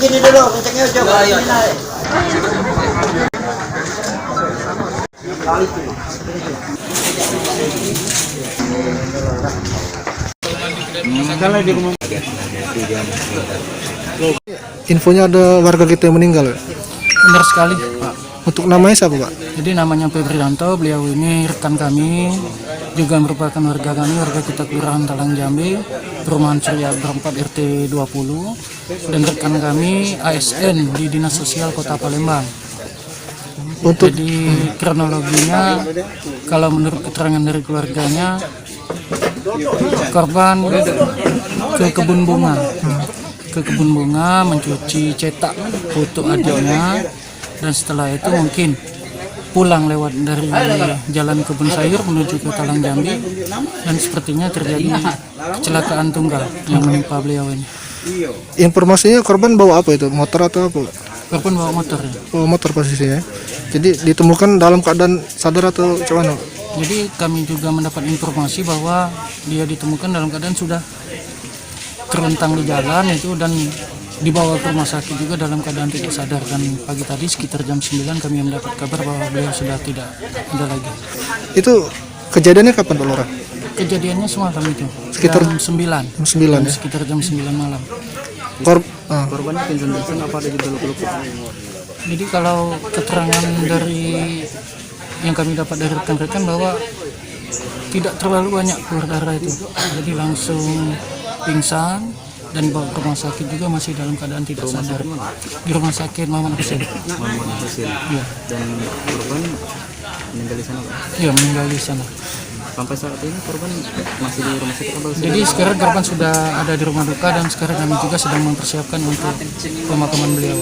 Sini dulu, kencengnya coba. Infonya ada warga kita yang meninggal. Benar sekali, Pak. Untuk namanya siapa, Pak? Jadi namanya Febrianto, beliau ini rekan kami, juga merupakan warga kami, warga kita Kelurahan Talang Jambi, Perumahan Surya Berempat RT 20, dan rekan kami ASN di Dinas Sosial Kota Palembang. Jadi kronologinya, kalau menurut keterangan dari keluarganya, korban ke kebun bunga mencuci cetak foto adiknya, dan setelah itu mungkin pulang lewat dari jalan kebun sayur menuju ke Talang Jambi, dan sepertinya terjadi kecelakaan tunggal yang menimpa beliau ini. Informasinya korban bawa apa itu? Motor atau apa? Korban bawa motor ya. Oh, motor posisinya. Jadi ditemukan dalam keadaan sadar atau gimana? Jadi kami juga mendapat informasi bahwa dia ditemukan dalam keadaan sudah terlentang di jalan itu, dan dibawa ke rumah sakit juga dalam keadaan tidak sadar. Dan pagi tadi sekitar jam 9 kami mendapat kabar bahwa beliau sudah tidak ada lagi. Itu kejadiannya kapan, Pak Lurah? Kejadiannya semalam itu Sekitar jam 9. ya? Sekitar jam 9 malam. Korbannya apa ada di luka? Jadi kalau keterangan dari yang kami dapat dari rekan-rekan bahwa tidak terlalu banyak keluar darah itu, jadi langsung pingsan dan dibawa ke rumah sakit juga masih dalam keadaan tidak sadar. Di rumah sakit Muhammad Hussein. Iya. Dan korban meninggal di sana, Pak? Iya, meninggal di sana. Sampai saat ini korban masih di rumah sakit atau Jadi sekarang korban sudah ada di rumah duka, dan sekarang kami juga sedang mempersiapkan untuk pemakaman beliau.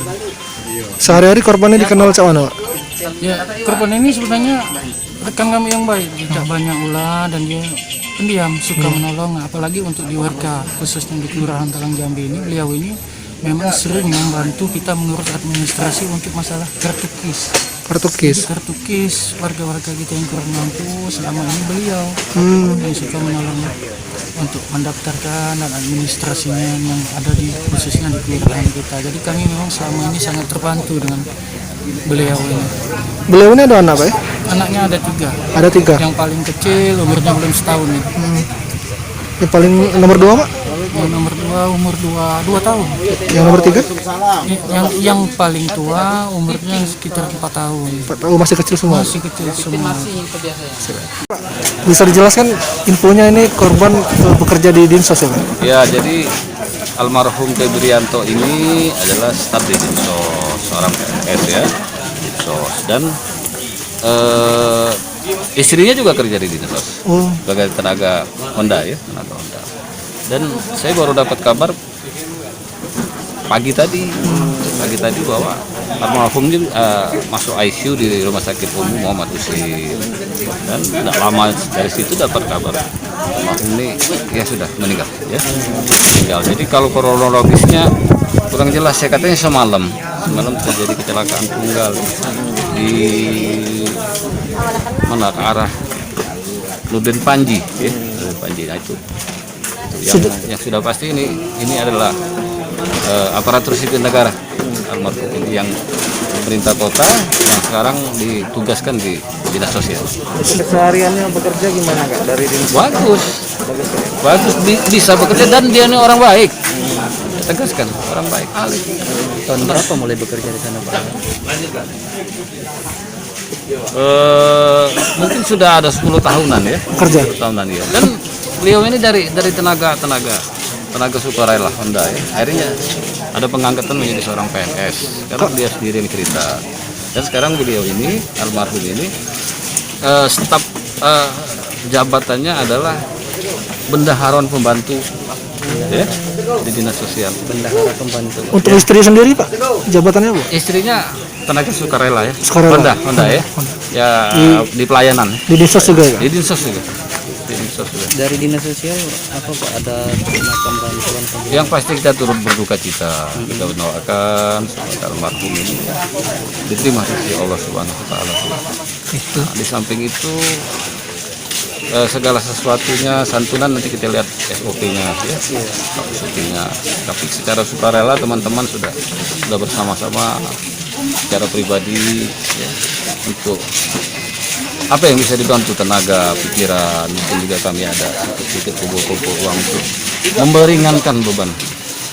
Sehari-hari korbannya dikenal cak mana, Pak? Ya, korban ini sebenarnya rekan kami yang baik, tidak banyak ulah, dan dia pendiam, suka menolong, apalagi untuk di warga, khususnya di Kelurahan Talang Jambi ini. Beliau ini memang sering membantu kita mengurus administrasi untuk masalah kartu kis warga-warga kita yang kurang mampu. Selama ini beliau yang suka menolong untuk mendaftarkan dan administrasinya yang ada di khususnya di kelurahan kita. Jadi kami memang selama ini sangat terbantu dengan beliau ini. Beliau ini ada anak, Pak? Anaknya ada 3. Ada 3. Yang paling kecil umurnya belum setahun ini. Yang paling nomor 2, Pak? Yang nomor 2 umur 2 tahun. Yang nomor 3? Yang paling tua umurnya sekitar 4 tahun. 4 tahun, masih kecil semua. Masih kecil semua. Bisa dijelaskan infonya ini korban bekerja di Dinsos ya, Pak? Ya, jadi almarhum Febrianto ini adalah staf di Dinsos, seorang PNS ya, Dinsos, dan istrinya juga kerja di Dinsos sebagai tenaga Honda ya, tenaga Honda. Dan saya baru dapat kabar pagi tadi bahwa almarhum ini masuk ICU di Rumah Sakit Umum Muhammad Hussein, dan tidak lama dari situ dapat kabar almarhum ini ya sudah meninggal ya. Jadi kalau kronologisnya kurang jelas, saya katanya semalam terjadi kecelakaan tunggal di mana, ke arah Nurdin Panji ya, Nurdin Panji. Nah, itu yang sudah pasti ini adalah aparatur sipil negara almarhum ini, yang pemerintah kota yang sekarang ditugaskan di dinas sosial. Kesehariannya bekerja gimana, Kak? Dari dinas? Bagus, bisa bekerja, dan dia ini orang baik. Tegaskan, orang baik. Tahun berapa mulai bekerja di sana, Pak? Mungkin sudah ada 10 tahunan ya. Kerja. 10 tahunan ya. Dan beliau ini dari tenaga sukarela Honda ya. Akhirnya ada pengangkatan menjadi seorang PNS. Karena dia sendiri yang cerita. Dan sekarang beliau ini, almarhum ini, staf jabatannya adalah bendaharaan pembantu ya, di dinas sosial. Bendahara pembantu. Untuk istri sendiri, Pak, jabatannya apa? Istrinya tenaga sukarela ya. Sukarela. Honda ya. Ya di pelayanan. Di Dinsos juga ya? Di Dinsos juga. Dari dinas sosial apa, Pak, ada semacam bantuan? Yang pasti kita turut berduka cita, kita mendoakan semoga almarhum ini diterima di Allah Subhanahu wa taala. Nah, di samping itu segala sesuatunya santunan nanti kita lihat SOP-nya ya. SOP-nya. Tapi secara sukarela teman-teman sudah bersama-sama secara pribadi ya, untuk apa yang bisa dibantu, tenaga, pikiran, mungkin juga kami ada sedikit kumpul-kumpul uang untuk meringankan beban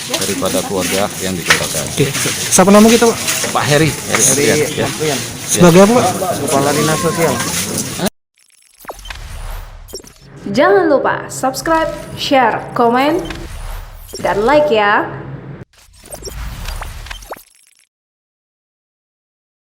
daripada keluarga yang dikeluarkan. Oke. Siapa nama kita, Pak? Pak Heri Adrian, ya. Sebagai apa, Pak? Kepala Dinas Sosial. Jangan lupa subscribe, share, komen, dan like ya.